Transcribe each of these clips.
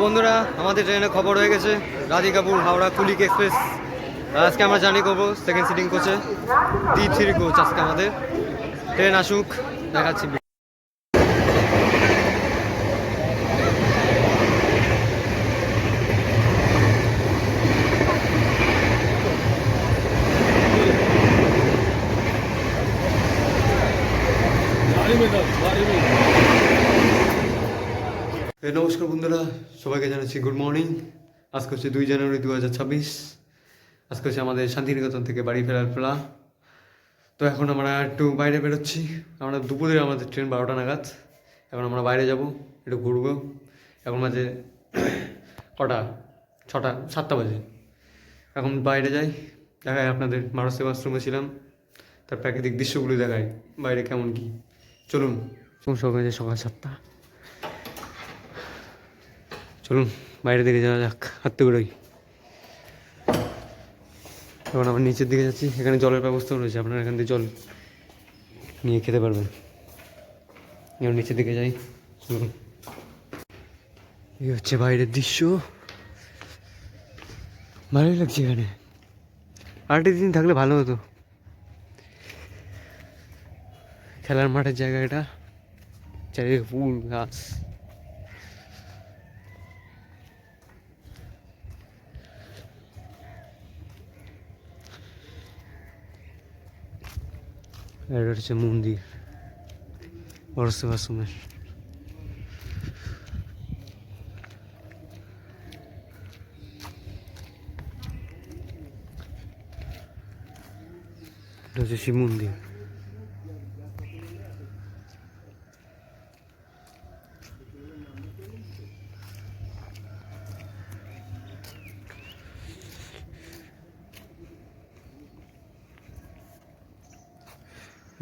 বন্ধুরা, আমাদের ট্রেনে খবর হয়ে গেছে রাধিকাপুর হাওড়া কুলিক এক্সপ্রেস। আজকে আমরা জার্নি করবো সেকেন্ড সিটিং কোচে, T3 কোচ। আজকে আমাদের ট্রেন আসুক, দেখাচ্ছি। নমস্কার বন্ধুরা, সবাইকে জানাচ্ছি গুড মর্নিং। আজকে হচ্ছে 2 জানুয়ারি 2026। আজকে হচ্ছে আমাদের শান্তিনিকেতন থেকে বাড়ি ফেরার প্ল্যান। তো এখন আমরা একটু বাইরে বেরোচ্ছি। আমরা দুপুরে আমাদের ট্রেন 12টা নাগাদ। এখন আমরা বাইরে যাব, একটু ঘুরবো। এখন বাজে কটা, 6টা 7টা বাজে। এখন বাইরে যাই, দেখায় আপনাদের মানস সেবাশ্রমে ছিলাম, তার প্রাকৃতিক দৃশ্যগুলি দেখায় বাইরে কেমন কি। চলুন, সকাল 7টা। চলুন বাইরে দিকে যাওয়া যাক, হাঁটতে বেরোই। এখন আমরা নিচের দিকে যাচ্ছি, এখানে জলের ব্যবস্থাও রয়েছে, আপনারা এখান থেকে জল নিয়ে খেতে পারবেন। এবার নিচের দিকে যাই, চলুন। এই হচ্ছে বাইরের দৃশ্য, ভালোই লাগছে এখানে। আরেকটা দিন থাকলে ভালো হতো। খেলার মাঠের জায়গা এটা, চারিদিকে ফুল গাছ। এটা হচ্ছে মন্দির বড়সেবাশ্রমের। এটা হচ্ছে শিব মন্দির।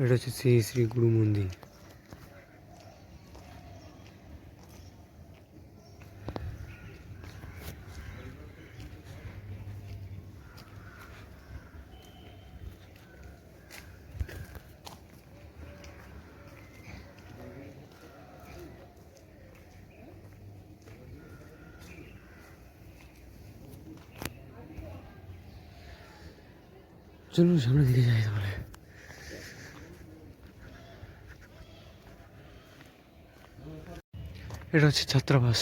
এটা হচ্ছে শ্রী শ্রী গুরু মন্দির। চলুন সামনের দিকে যাই তাহলে। এটা হচ্ছে ছাত্রাবাস।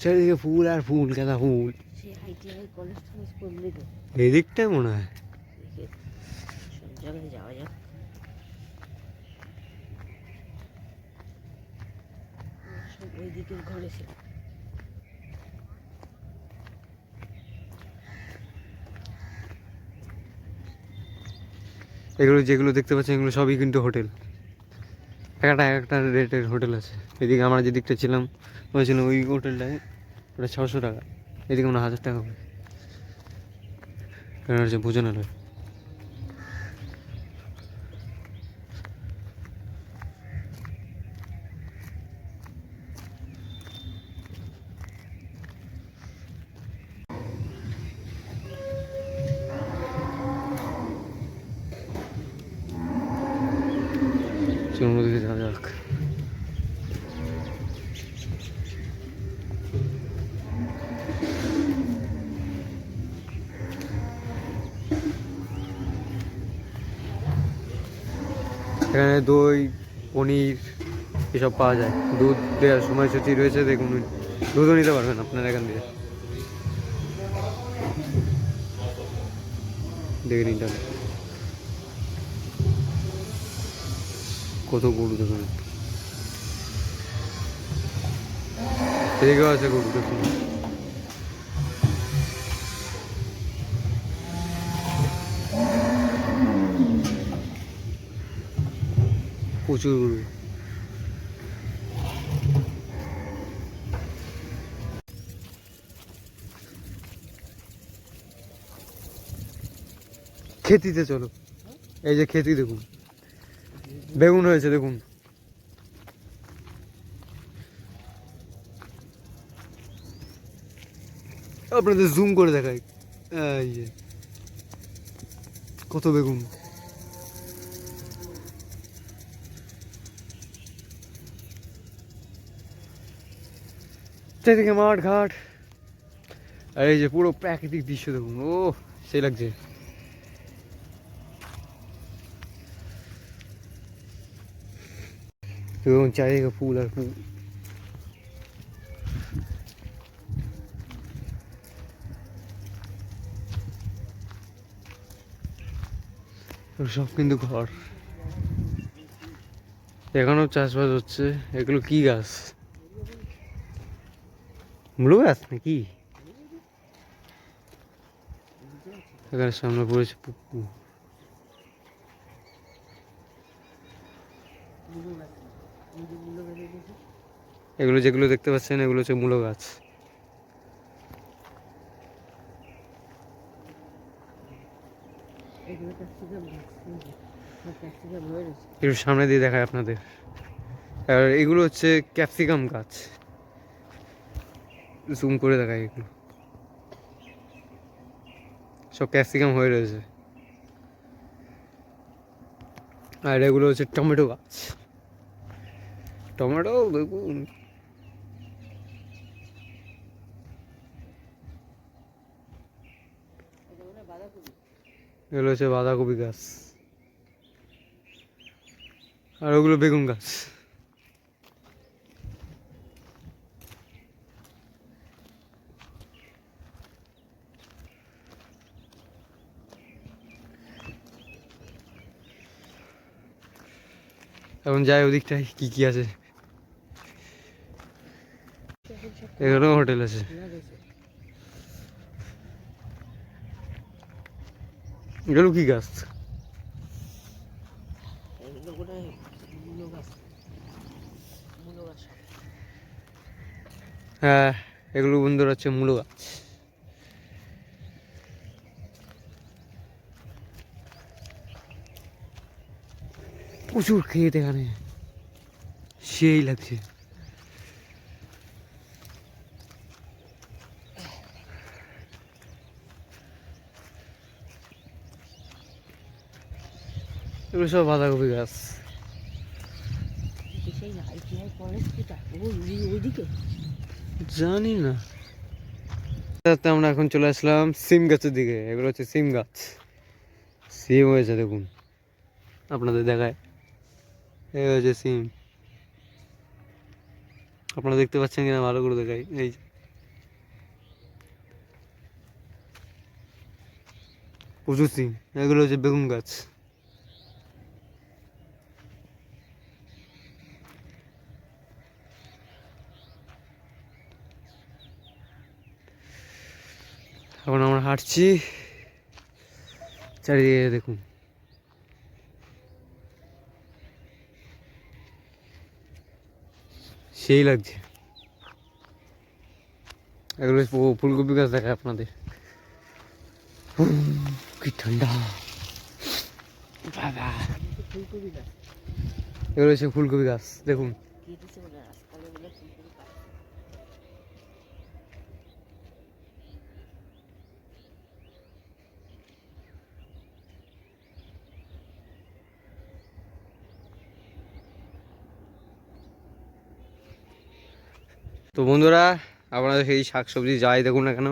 চারিদিকে ফুল আর ফুল, গাঁদা ফুল। এই দিকটাই মনে হয় যাওয়া যাক। ওই দিকের ঘরে ছিল। এগুলো যেগুলো দেখতে পাচ্ছেন এগুলো সবই কিন্তু হোটেল। একটা রেটের হোটেল আছে। এদিকে আমরা যে দিকটা ছিলাম ওই ওই হোটেলটায়, ওটা 600 টাকা। এদিকে আমরা 1000 টাকা হবে। এটা হচ্ছে ভোজনালয়। চলুন ওদিকে যাওয়া যাক। এখানে দই, পনির এসব পাওয়া যায়। দুধ দেওয়ার সময়সূচি রয়েছে, দেখুন। দুধও নিতে পারবেন আপনারা এখান থেকে, দেখে নিন। তাহলে কত গরু দেখুন, এদিকেও আছে গরু দেখুন। প্রচুর গরু। খেতিতে চলো, এই যে খেতি দেখুন, বেগুন হয়েছে দেখুন। আপনাদের জুম করে দেখাই, এই যে কত বেগুন। চারিদিকে মাঠ ঘাট, আর এই যে পুরো প্রাকৃতিক দৃশ্য দেখুন, ও সেই লাগছে। এবং চারিদিকে ফুল আর ফুল। সব কিন্তু ঘর, এখনো চাষবাস হচ্ছে। এগুলো কি গাছ, মূলো গাছ নাকি? এখানে সামনে পড়েছে পুকুর। এগুলো যেগুলো দেখতে পাচ্ছেন এগুলো হচ্ছে মূলো গাছ। একটু সামনে দিয়ে দেখায় আপনাদের। আর এগুলো হচ্ছে ক্যাপসিকাম গাছ, জুম করে দেখায়। এগুলো সব ক্যাপসিকাম হয়ে রয়েছে। আর এগুলো হচ্ছে টমেটো গাছ, টমেটো বেগুন। এগুলো হচ্ছে বাঁধাকপি গাছ, আর ওগুলো বেগুন গাছ। এখন যাই ওদিকটায় কি কি আছে। এখানেও হোটেল আছে। এগুলো কি গাছ? হ্যাঁ, এগুলো বন্ধুরা হচ্ছে মূলো গাছ। প্রচুর ক্ষেত এখানে, সেই লাগছে। এগুলো সব বাঁধাকপি গাছ। জানি না। আমরা এখন চলে আসলাম সিম গাছের দিকে। এগুলো হচ্ছে সিম গাছ, সিম হয়েছে দেখুন, আপনাদের দেখায়। এই হচ্ছে সিম, আপনারা দেখতে পাচ্ছেন কিনা ভালো করে দেখাই। এই প্রচুর সিম। এগুলো হচ্ছে বেগুন গাছ। এখন আমরা হাঁটছি, চারিদিকে দেখুন। সেই লাগছে। এগুলো ফুলকপি গাছ দেখায় আপনাদের। কি ঠান্ডা বাবা। এগুলো হচ্ছে ফুলকপি গাছ দেখুন। তো বন্ধুরা, আপনারা সেই শাক সবজি যাই দেখুন না কেন,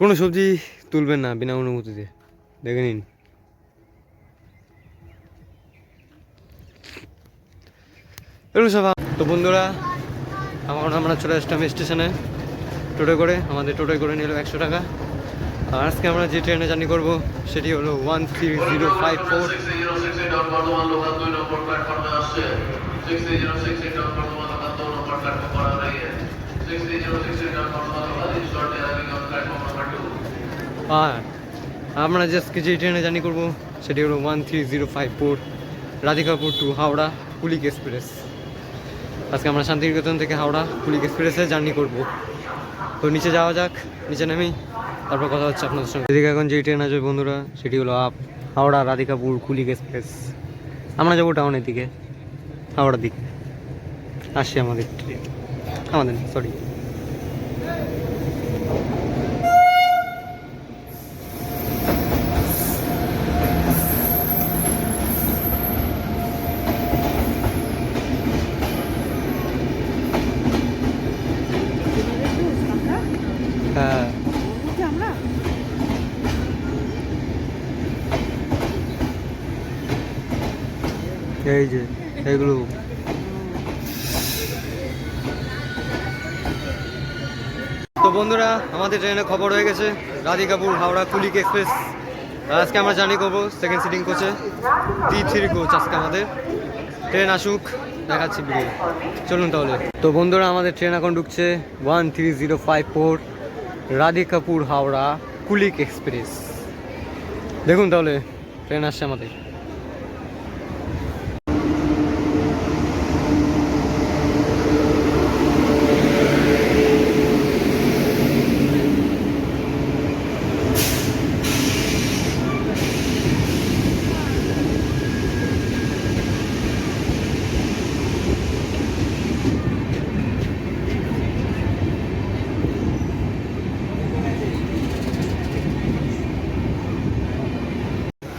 কোনো সবজি তুলবেন না বিনা অনুমতিতে। দেখে নিন। এগুলো সব। তো বন্ধুরা, এখন আমরা চলে আসলাম স্টেশনে টোটো করে। আমাদের টোটোয় করে নিল 100 টাকা। আর আজকে আমরা যে ট্রেনে জার্নি করবো সেটি হলো 13054। আর আমরা আজকে যে ট্রেনে জার্নি করবো সেটি হলো 13054 রাধিকাপুর টু হাওড়া কুলিক এক্সপ্রেস। আজকে আমরা শান্তিনিকেতন থেকে হাওড়া কুলিক এক্সপ্রেসে জার্নি করব। তো নিচে যাওয়া যাক, নিচে নেমেই তারপর কথা হচ্ছে আপনাদের সঙ্গে। এদিকে এখন যে ট্রেন আসবে বন্ধুরা সেটি হলো হাওড়া রাধিকাপুর কুলিক এক্সপ্রেস। আমরা যাবো টাউনের দিকে, হাওড়ার দিকে। আসছে আমাদের ট্রেন, আমাদের সরি। এই যে এগুলো তো বন্ধুরা, আমাদের ট্রেনে খবর হয়ে গেছে রাধিকাপুর হাওড়া কুলিক এক্সপ্রেস। আর আজকে আমরা জার্নি করবো সেকেন্ড সিটিং কোচে, T3 কোচ। আজকে আমাদের ট্রেন আসুক, দেখাচ্ছি ভিডিও। চলুন তাহলে। তো বন্ধুরা, আমাদের ট্রেন এখন ঢুকছে 13054 রাধিকাপুর হাওড়া কুলিক এক্সপ্রেস। দেখুন তাহলে ট্রেন আসছে আমাদের।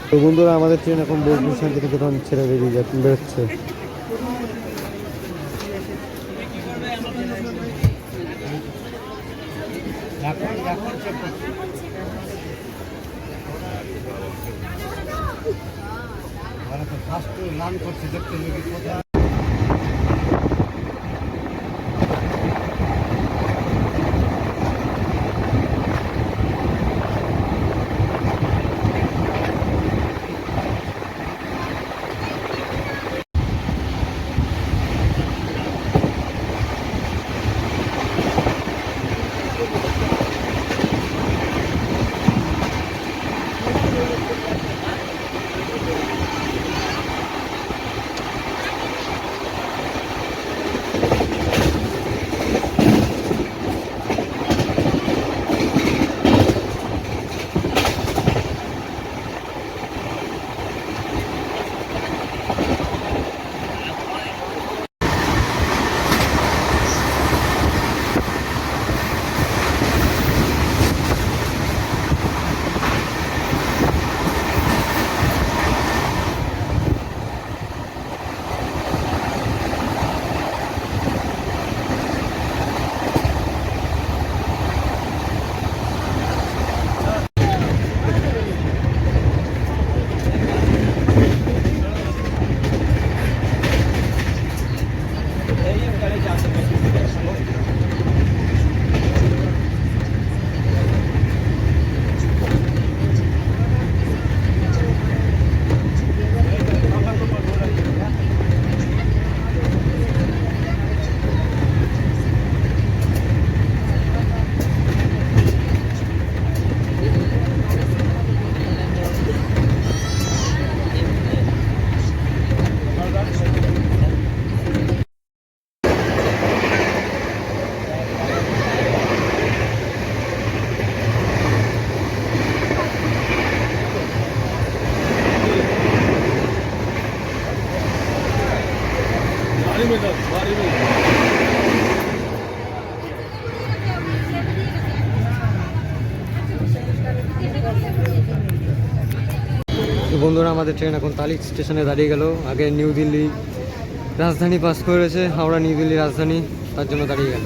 তো বন্ধুরা, আমাদের ট্রেন এখন বোলপুর শান্তিনিকেতন ছেড়ে বেরোচ্ছে। তো বন্ধুরা, আমাদের ট্রেন এখন তালিক স্টেশনে দাঁড়িয়ে গেল। আগে নিউ দিল্লি রাজধানী পাস করেছে, হাওড়া নিউ দিল্লি রাজধানী, তার জন্য দাঁড়িয়ে গেল।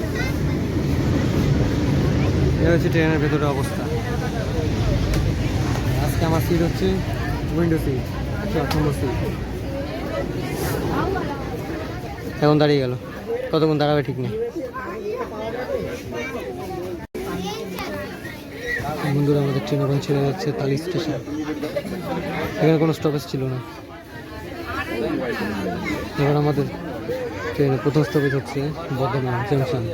এটা হচ্ছে ট্রেনের ভেতরের অবস্থা। আজকে আমার সিট হচ্ছে উইন্ডো সিট, 4 নম্বর সিট। এখন দাঁড়িয়ে গেল, কতক্ষণ দাঁড়াবে ঠিক নেই। বন্ধুরা, আমাদের ট্রেন এখন ছেড়ে যাচ্ছে তালি স্টেশন। এখানে কোনো স্টপেজ ছিল না। এবার আমাদের ট্রেনের প্রথম স্টপেজ হচ্ছে বর্ধমান জংশন।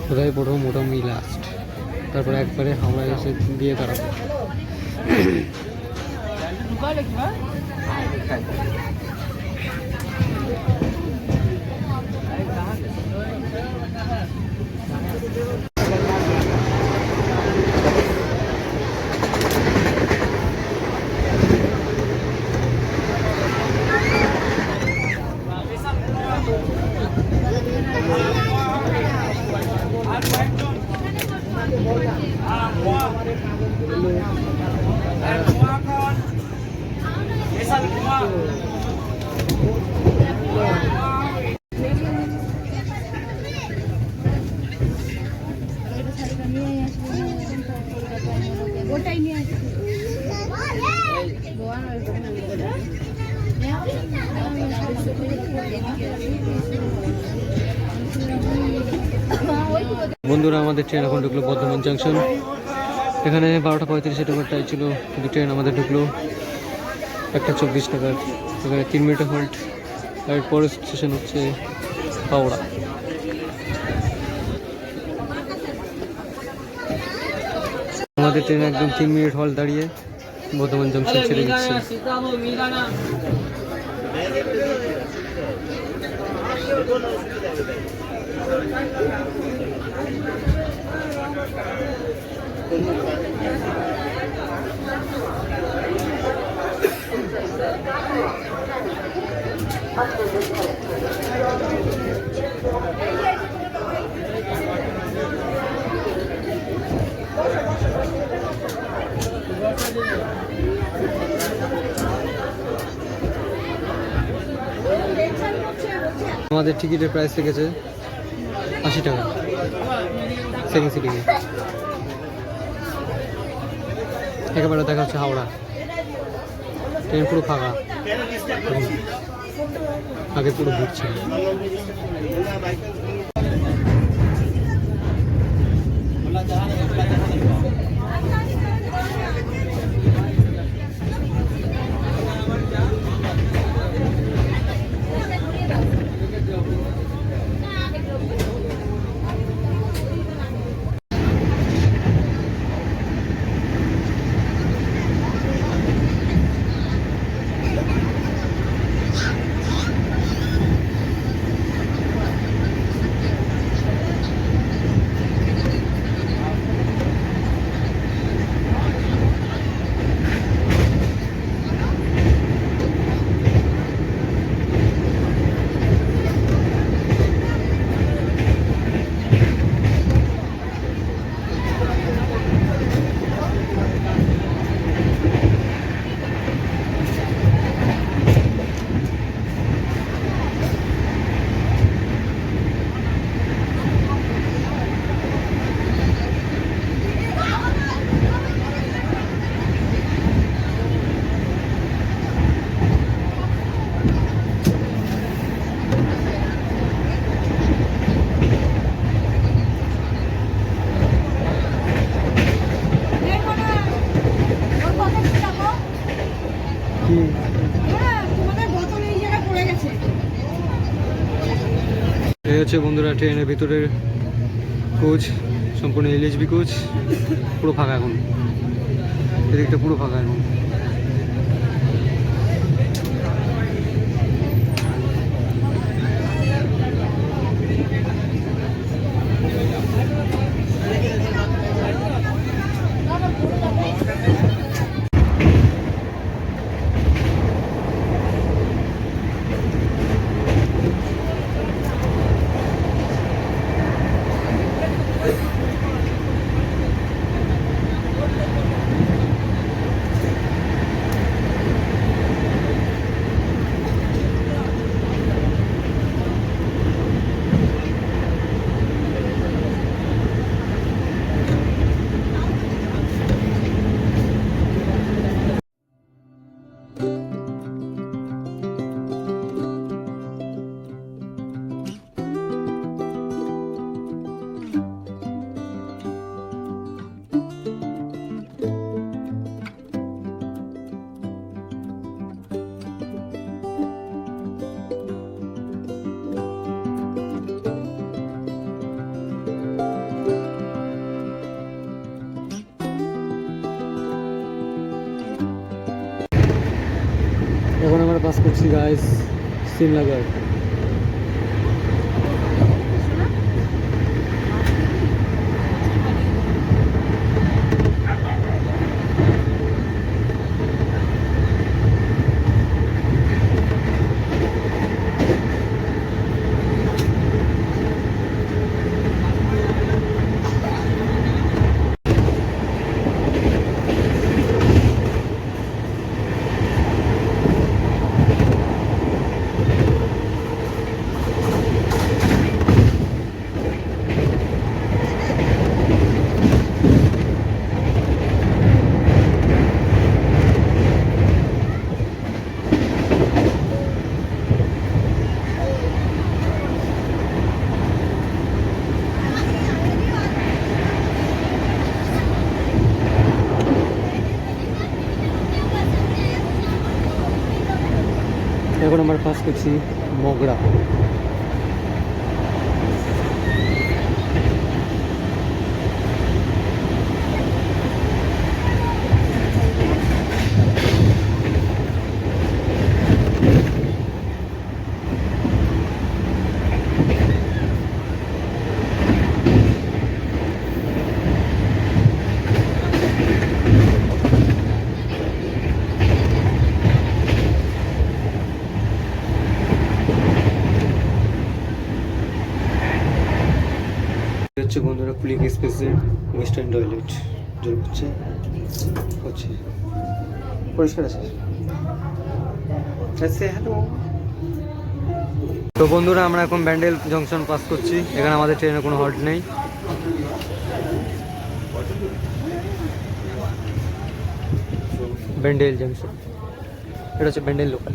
কোথায় পড়বো মোটামুটি লাস্ট, তারপরে একবারে হাওড়ায় এসে দিয়ে দাঁড়াবো। ওটাই নিয়ে আসবে। বন্ধুরা, আমাদের ট্রেন এখন ঢুকলো বর্ধমান জাংশন। এখানে 12:35 টাকার টাইম ছিল, কিন্তু ট্রেন আমাদের ঢুকলো 1:24 টাকার। এখানে 3 মিনিট হল্ট। আর পরের স্টেশন হচ্ছে হাওড়া। আমাদের ট্রেন একদম 3 মিনিট হল্ট দাঁড়িয়ে বর্ধমান জাংশন ছেড়ে দিচ্ছে। আমাদের টিকিটের প্রাইস লেগেছে 80 টাকা সেকেন্ড সিটিংয়ে। একেবারে দেখা হচ্ছে হাওড়া। ট্রেন পুরো ফাঁকা, আগে পুরো ঘুরছে। এই হচ্ছে বন্ধুরা ট্রেনের ভিতরের কোচ, সম্পূর্ণ এলএচবি কোচ। পুরো ফাঁকা এখন, এদিকটা পুরো ফাঁকা এখন। এখন আমরা পাস করছি গাইস শ্রীনগর। আমরা পাস করছি মগরা। হচ্ছে বন্ধুরা কুলিং এক্সপ্রেসের ওয়েস্টার্ন টয়লেট, জল হচ্ছে হচ্ছে পরিষ্কার আছে। হ্যালো। তো বন্ধুরা আমরা এখন ব্যান্ডেল জংশন পাস করছি। এখানে আমাদের ট্রেনের কোনো হল্ট নেই। ব্যান্ডেল জংশন, এটা হচ্ছে ব্যান্ডেল লোকাল।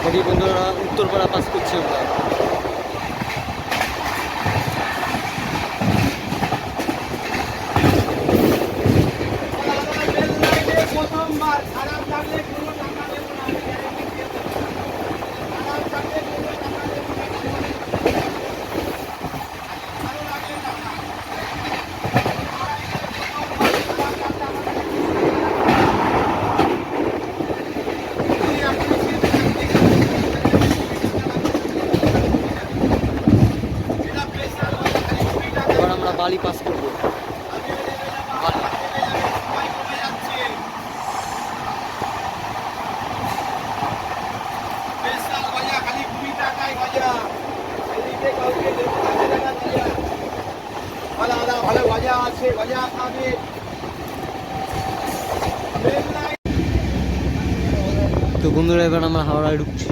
এটি বন্ধুরা উত্তরপাড়া পাস করছি আমরা। এবার আমরা বালি পাস করবো। ভালো ভাজা আছে, ভাজা খাবে। তো বন্ধুরা এবার আমরা হাওড়ায় ঢুকছি।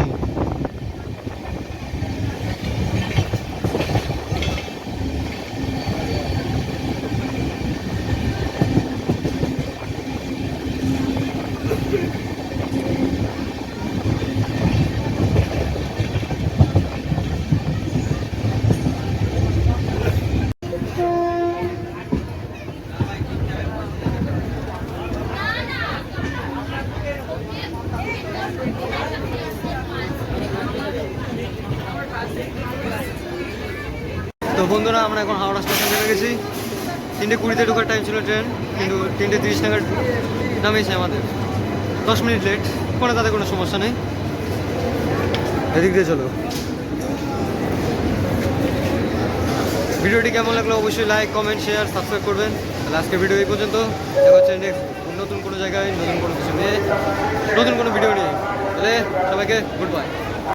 তো বন্ধুরা আমরা এখন হাওড়া স্টেশন চলে গেছি। 3:20 ঢোকার টাইম ছিল ট্রেন, কিন্তু 3:30 নাগাদ নামিয়েছে আমাদের। 10 মিনিট লেট, কোনো তাতে কোনো সমস্যা নেই। এদিক দিয়ে চলো। ভিডিওটি কেমন লাগলো অবশ্যই লাইক, কমেন্ট, শেয়ার, সাবস্ক্রাইব করবেন। তাহলে আজকে ভিডিও এই পর্যন্ত। দেখা হচ্ছে নেক্সট অন্য নতুন কোনো জায়গায় নতুন কোনো কিছু নিয়ে নতুন কোনো ভিডিও নিয়ে তাহলে সবাইকে গুড বাই।